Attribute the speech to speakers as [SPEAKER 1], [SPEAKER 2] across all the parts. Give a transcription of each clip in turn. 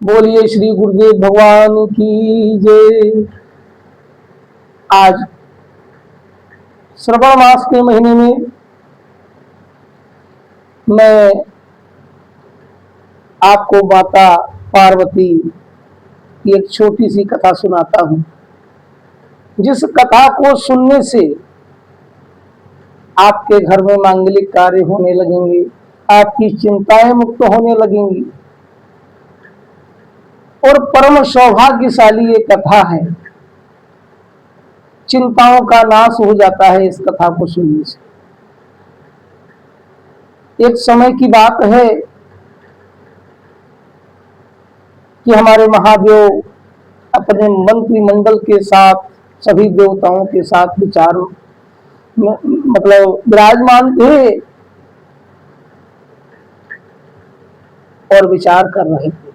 [SPEAKER 1] बोलिए श्री गुरुदेव भगवान की जय। आज श्रवण मास के महीने में मैं आपको माता पार्वती की एक छोटी सी कथा सुनाता हूँ, जिस कथा को सुनने से आपके घर में मांगलिक कार्य होने लगेंगे, आपकी चिंताएं मुक्त होने लगेंगी और परम सौभाग्यशाली ये कथा है। चिंताओं का नाश हो जाता है इस कथा को सुनने से। एक समय की बात है कि हमारे महादेव अपने मंत्रिमंडल के साथ, सभी देवताओं के साथ विराजमान थे और विचार कर रहे थे।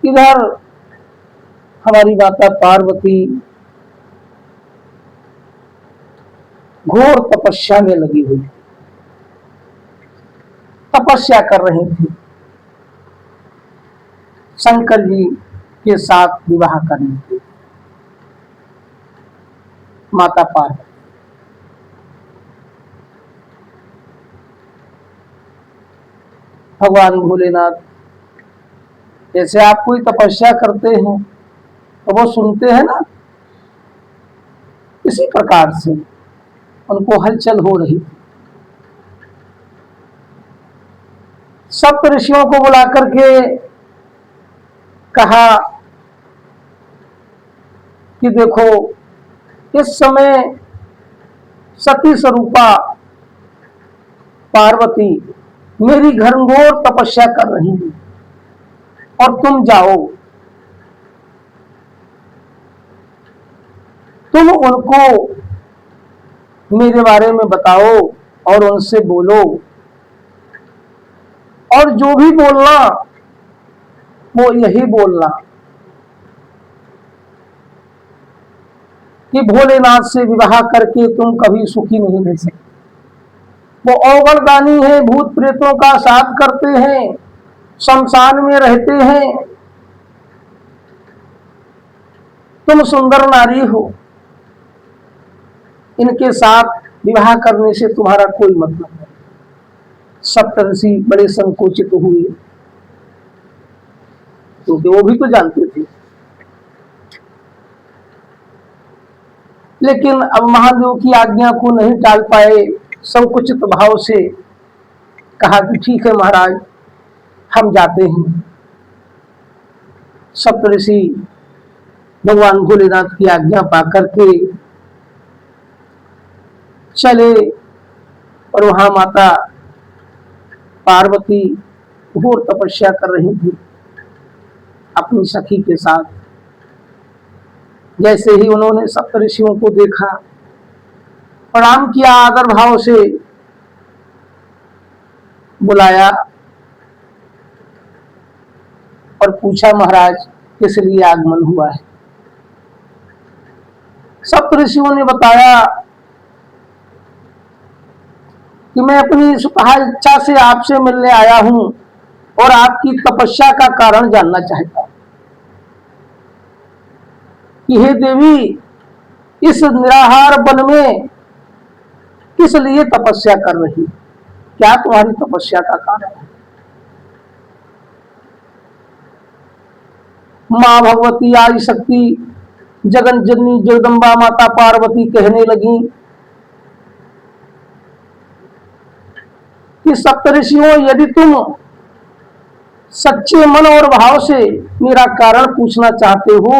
[SPEAKER 1] इधर हमारी माता पार्वती घोर तपस्या में लगी हुई, तपस्या कर रही थी शंकर जी के साथ विवाह करने के। माता पार्वती भगवान भोलेनाथ जैसे आप कोई तपस्या करते हैं तो वो सुनते हैं ना, इसी प्रकार से उनको हलचल हो रही थी। सप्त ऋषियों को बुला करके कहा कि देखो, इस समय सती स्वरूपा पार्वती मेरी घनघोर तपस्या कर रही है और तुम जाओ, तुम उनको मेरे बारे में बताओ और उनसे बोलो, और जो भी बोलना वो यही बोलना कि भोलेनाथ से विवाह करके तुम कभी सुखी नहीं रह सकते। वो अवगणदानी है, भूत प्रेतों का साथ करते हैं, शमशान में रहते हैं। तुम सुंदर नारी हो, इनके साथ विवाह करने से तुम्हारा कोई मतलब नहीं। सप्तऋषि बड़े संकोचित हुए, क्योंकि वो भी तो जानते थे। लेकिन अब महादेव की आज्ञा को नहीं टाल पाए, संकुचित भाव से कहा कि ठीक है महाराज, हम जाते हैं। सप्तऋषि भगवान भोलेनाथ की आज्ञा पाकर के चले और वहां माता पार्वती घोर तपस्या कर रही थी अपनी सखी के साथ। जैसे ही उन्होंने सप्तऋषियों को देखा, प्रणाम किया, आदर भाव से बुलाया और पूछा, महाराज किस लिए आगमन हुआ है? सप्तऋषियों ने बताया कि मैं अपनी सुतहा इच्छा से आपसे मिलने आया हूं और आपकी तपस्या का कारण जानना चाहता हूं कि हे देवी, इस निराहार वन में किस लिए तपस्या कर रही? क्या तुम्हारी तपस्या का कारण है? मां भगवती आदि शक्ति जगन जननी जगदम्बा माता पार्वती कहने लगी कि सप्तऋषियों, यदि तुम सच्चे मन और भाव से मेरा कारण पूछना चाहते हो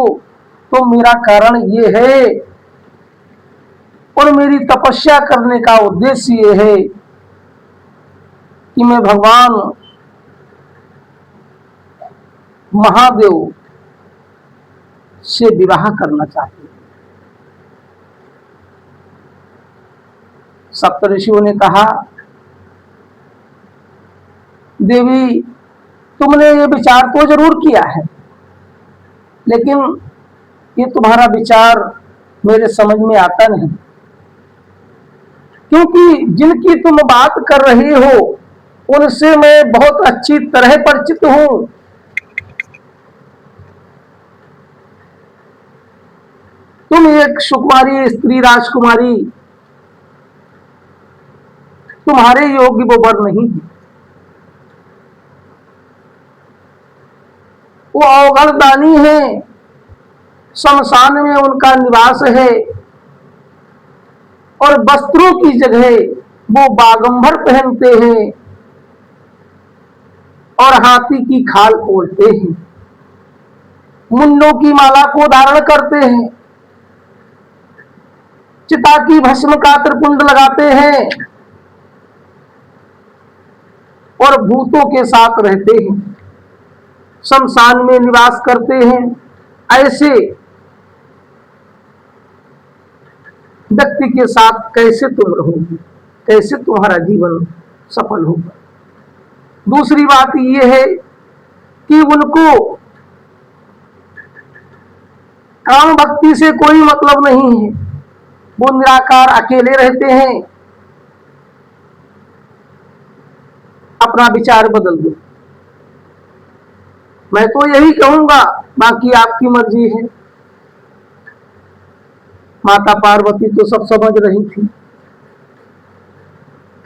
[SPEAKER 1] तो मेरा कारण ये है और मेरी तपस्या करने का उद्देश्य ये है कि मैं भगवान महादेव से विवाह करना चाहती हूं। सप्तऋषियों ने कहा, देवी, तुमने ये विचार तो जरूर किया है, लेकिन ये तुम्हारा विचार मेरे समझ में आता नहीं, क्योंकि जिनकी तुम बात कर रहे हो उनसे मैं बहुत अच्छी तरह परिचित हूं। तुम एक सुकुमारी स्त्री, राजकुमारी, तुम्हारे योग्य वो वर नहीं है। वो अवगण दानी है, शमशान में उनका निवास है और वस्त्रों की जगह वो बागंबर पहनते हैं और हाथी की खाल ओढ़ते हैं, मुंडों की माला को धारण करते हैं, चिता की भस्म का त्रिपुंड लगाते हैं और भूतों के साथ रहते हैं, शमशान में निवास करते हैं। ऐसे व्यक्ति के साथ कैसे तुम रहोगे, कैसे तुम्हारा जीवन सफल होगा। दूसरी बात यह है कि उनको काम भक्ति से कोई मतलब नहीं है, वो निराकार अकेले रहते हैं। अपना विचार बदल दो, मैं तो यही कहूंगा, बाकी आपकी मर्जी है। माता पार्वती तो सब समझ रही थी।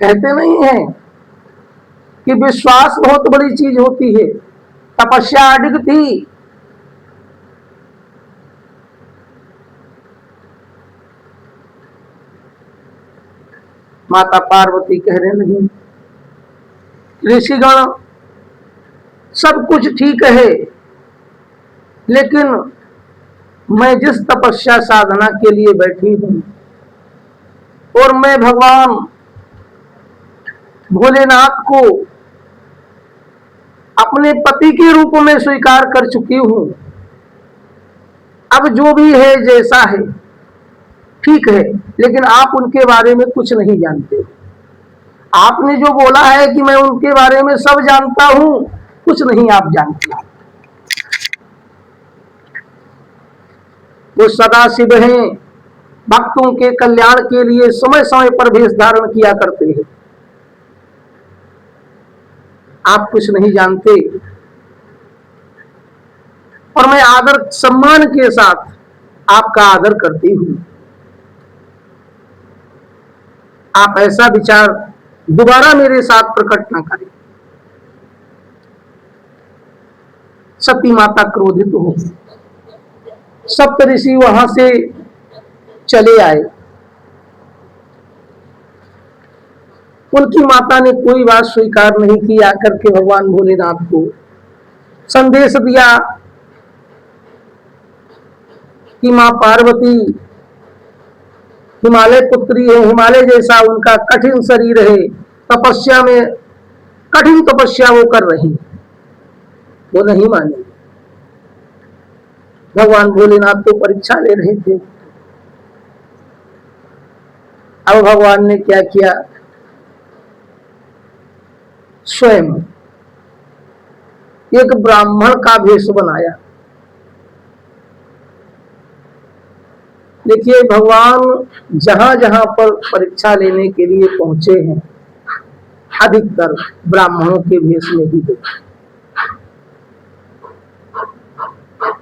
[SPEAKER 1] कहते नहीं है कि विश्वास बहुत बड़ी चीज होती है। तपस्या अडिग थी, माता पार्वती कहने लगी, ऋषिगण सब कुछ ठीक है, लेकिन मैं जिस तपस्या साधना के लिए बैठी हूं और मैं भगवान भोलेनाथ को अपने पति के रूप में स्वीकार कर चुकी हूं। अब जो भी है जैसा है ठीक है, लेकिन आप उनके बारे में कुछ नहीं जानते। आपने जो बोला है कि मैं उनके बारे में सब जानता हूं, कुछ नहीं आप जानते। वो सदा शिव हैं, भक्तों के कल्याण के लिए समय समय पर भेष धारण किया करते हैं। आप कुछ नहीं जानते और मैं आदर सम्मान के साथ आपका आदर करती हूं। आप ऐसा विचार दोबारा मेरे साथ प्रकट ना करें। सती माता क्रोधित हो, सप्त ऋषि वहां से चले आए। उनकी माता ने कोई बात स्वीकार नहीं की। आकर के भगवान भोलेनाथ को संदेश दिया कि मां पार्वती हिमालय पुत्री है, हिमालय जैसा उनका कठिन शरीर है, तपस्या में कठिन तपस्या वो कर रही। वो नहीं माने। भगवान भोलेनाथ तो परीक्षा ले रहे थे। अब भगवान ने क्या किया, स्वयं एक ब्राह्मण का भेष बनाया। देखिए, भगवान जहां जहां पर परीक्षा लेने के लिए पहुंचे हैं, अधिकतर ब्राह्मणों के भेष में ही गए।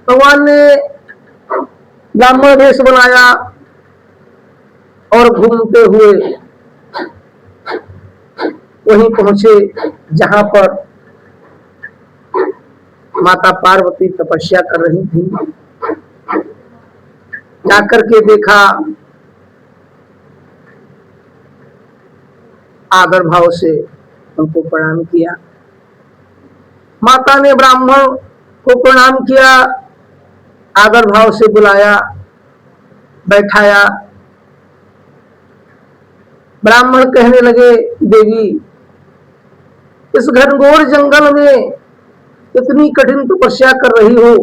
[SPEAKER 1] भगवान ने ब्राह्मण भेष बनाया और घूमते हुए वहीं पहुंचे जहां पर माता पार्वती तपस्या कर रही थी। जाकर के देखा, आदर भाव से उनको प्रणाम किया। माता ने ब्राह्मण को प्रणाम किया, आदर भाव से बुलाया, बैठाया। ब्राह्मण कहने लगे, देवी, इस घनघोर जंगल में इतनी कठिन तपस्या कर रही हो,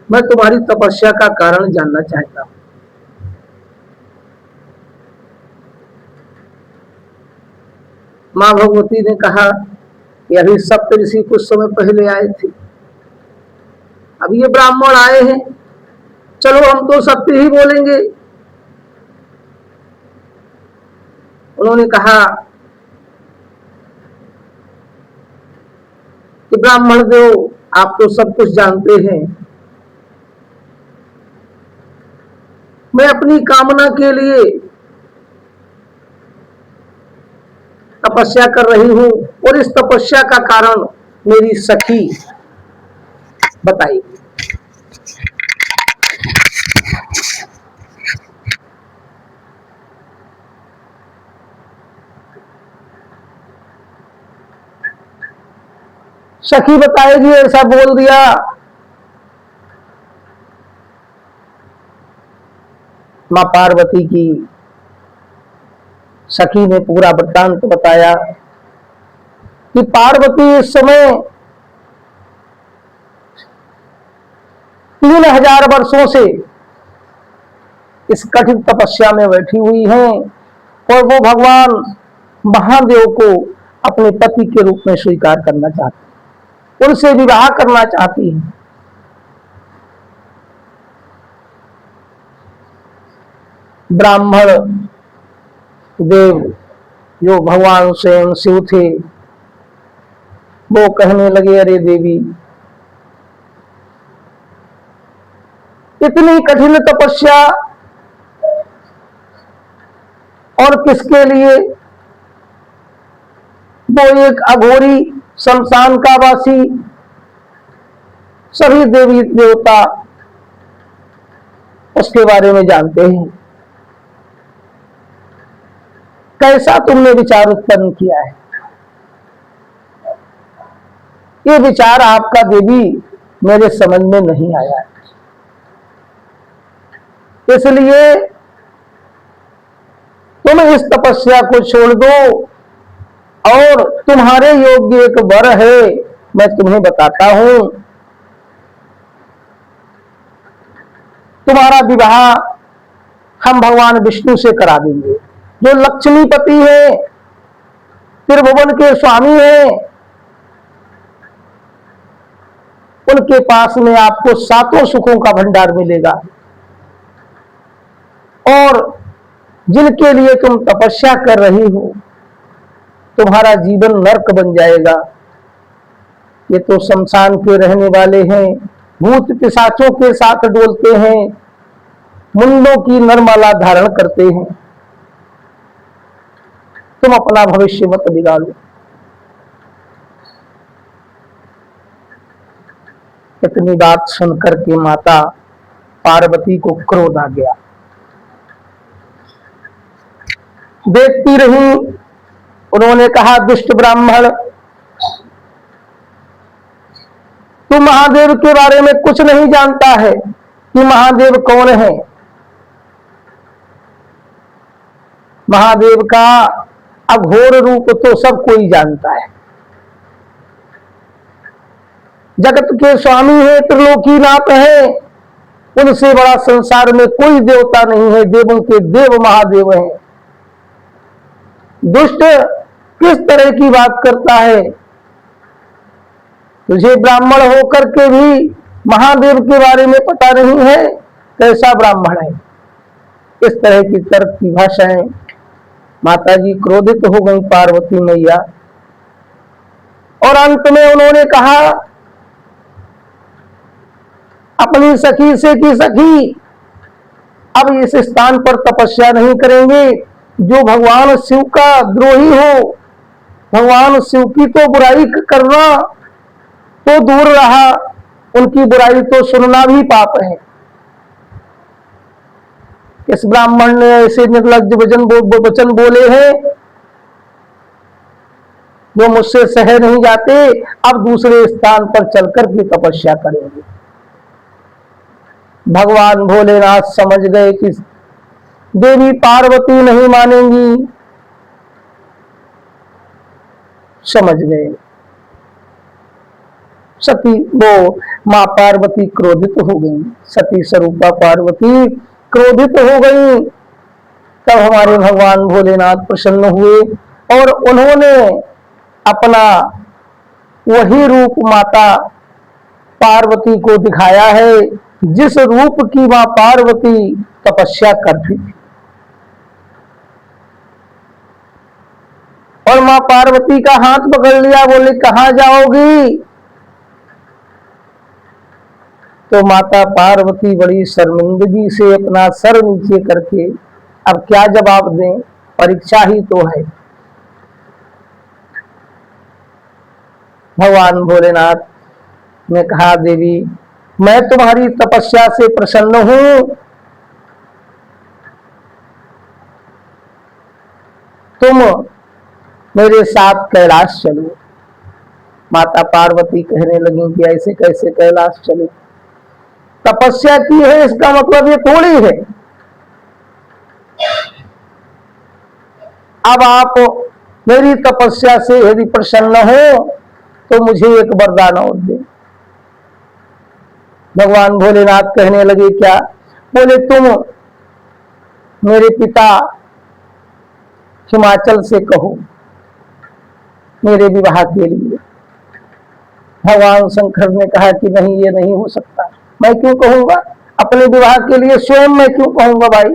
[SPEAKER 1] मैं तुम्हारी तपस्या का कारण जानना चाहता हूं। मां भगवती ने कहा कि अभी सप्त ऋषि कुछ समय पहले आए थे, अब ये ब्राह्मण आए हैं, चलो हम तो सत्य ही बोलेंगे। उन्होंने कहा कि ब्राह्मण देव आप तो सब कुछ जानते हैं, मैं अपनी कामना के लिए तपस्या कर रही हूं और इस तपस्या का कारण मेरी सखी बताई। सखी बताएगी, ऐसा बोल दिया। मां पार्वती की सखी ने पूरा वृत्तांत बताया कि पार्वती इस समय 3000 वर्षों से इस कठिन तपस्या में बैठी हुई हैं और वो भगवान महादेव को अपने पति के रूप में स्वीकार करना चाहती, उनसे विवाह करना चाहती हैं। ब्राह्मण देव जो भगवान स्वयं शिव थे, वो कहने लगे, अरे देवी, इतनी कठिन तपस्या और किसके लिए? वो एक अघोरी शमशान का वासी, सभी देवी देवता उसके बारे में जानते हैं। कैसा तुमने विचार उत्पन्न किया है? ये विचार आपका देवी मेरे समझ में नहीं आया है, इसलिए तुम इस तपस्या को छोड़ दो और तुम्हारे योग्य एक वर है, मैं तुम्हें बताता हूं। तुम्हारा विवाह हम भगवान विष्णु से करा देंगे, जो लक्ष्मीपति है, त्रिभुवन के स्वामी हैं। उनके पास में आपको 7 सुखों का भंडार मिलेगा और जिनके लिए तुम तपस्या कर रही हो, तुम्हारा जीवन नरक बन जाएगा। ये तो शमशान के रहने वाले हैं, भूत पिशाचों के साथ डोलते हैं, मुंडों की नरमाला धारण करते हैं। तुम अपना भविष्य मत बिगाड़ो। इतनी बात सुनकर के माता पार्वती को क्रोध आ गया। देखती रही, उन्होंने कहा, दुष्ट ब्राह्मण, तू महादेव के बारे में कुछ नहीं जानता है कि महादेव कौन है। महादेव का अघोर रूप तो सब कोई जानता है। जगत के स्वामी है, त्रिलोकीनाथ है, उनसे बड़ा संसार में कोई देवता नहीं है, देवों के देव महादेव हैं। दुष्ट, किस तरह की बात करता है? तुझे ब्राह्मण होकर के भी महादेव के बारे में पता नहीं है, कैसा ब्राह्मण है? इस तरह की तर्क की भाषाएं। माताजी क्रोधित हो गई पार्वती मैया, और अंत में उन्होंने कहा अपनी सखी से कि सखी, अब इस स्थान पर तपस्या नहीं करेंगे। जो भगवान शिव का द्रोही हो, भगवान शिव की तो बुराई करना तो दूर रहा, उनकी बुराई तो सुनना भी पाप है। इस ब्राह्मण ने ऐसे निर्लज्ज वचन बोले हैं जो मुझसे सह नहीं जाते। अब दूसरे स्थान पर चलकर भी तपस्या करेंगे। भगवान भोलेनाथ समझ गए कि देवी पार्वती नहीं मानेंगी, समझ गए। सती वो मां पार्वती क्रोधित हो गई, सती स्वरूपा पार्वती क्रोधित हो गई। तब हमारे भगवान भोलेनाथ प्रसन्न हुए और उन्होंने अपना वही रूप माता पार्वती को दिखाया है जिस रूप की मां पार्वती तपस्या करती थी। और मां पार्वती का हाथ पकड़ लिया, बोले कहां जाओगी? तो माता पार्वती बड़ी शर्मिंदगी से अपना सर नीचे करके अब क्या जवाब दें, परीक्षा ही तो है। भगवान भोलेनाथ ने कहा, देवी मैं तुम्हारी तपस्या से प्रसन्न हूं, तुम मेरे साथ कैलाश चलो। माता पार्वती कहने लगी कि ऐसे कैसे कैलाश चले, तपस्या की है इसका मतलब ये थोड़ी है। अब आप मेरी तपस्या से यदि प्रसन्न हो तो मुझे एक वरदान और दे। भगवान भोलेनाथ कहने लगे, क्या? बोले तुम मेरे पिता हिमाचल से कहो मेरे विवाह के लिए। भगवान शंकर ने कहा कि नहीं, ये नहीं हो सकता। मैं क्यों कहूंगा अपने विवाह के लिए, स्वयं मैं क्यों कहूंगा भाई।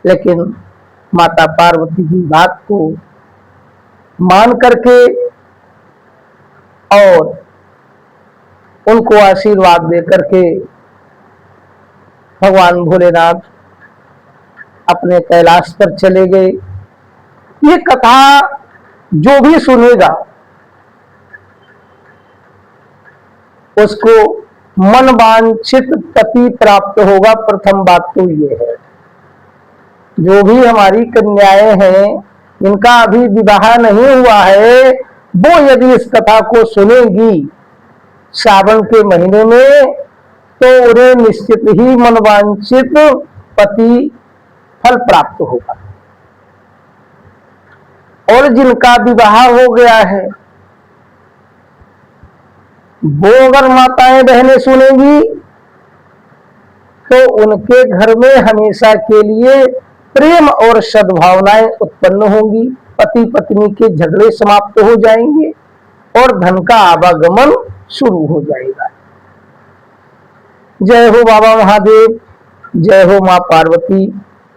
[SPEAKER 1] लेकिन माता पार्वती की बात को मान करके और उनको आशीर्वाद दे करके भगवान भोलेनाथ अपने कैलाश पर चले गए। ये कथा जो भी सुनेगा उसको मन वांछित पति प्राप्त होगा। प्रथम बात तो ये है, जो भी हमारी कन्याएं हैं इनका अभी विवाह नहीं हुआ है, वो यदि इस कथा को सुनेंगी श्रावण के महीने में तो उन्हें निश्चित ही मनवांछित पति फल प्राप्त होगा। और जिनका विवाह हो गया है वो अगर माताएं बहनें सुनेंगी तो उनके घर में हमेशा के लिए प्रेम और सद्भावनाएं उत्पन्न होंगी, पति पत्नी के झगड़े समाप्त हो जाएंगे और धन का आवागमन शुरू हो जाएगा। जय हो बाबा महादेव, जय हो मां पार्वती,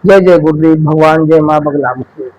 [SPEAKER 1] जय जय गुरुदेव भगवान, जय मां बगलामुखी।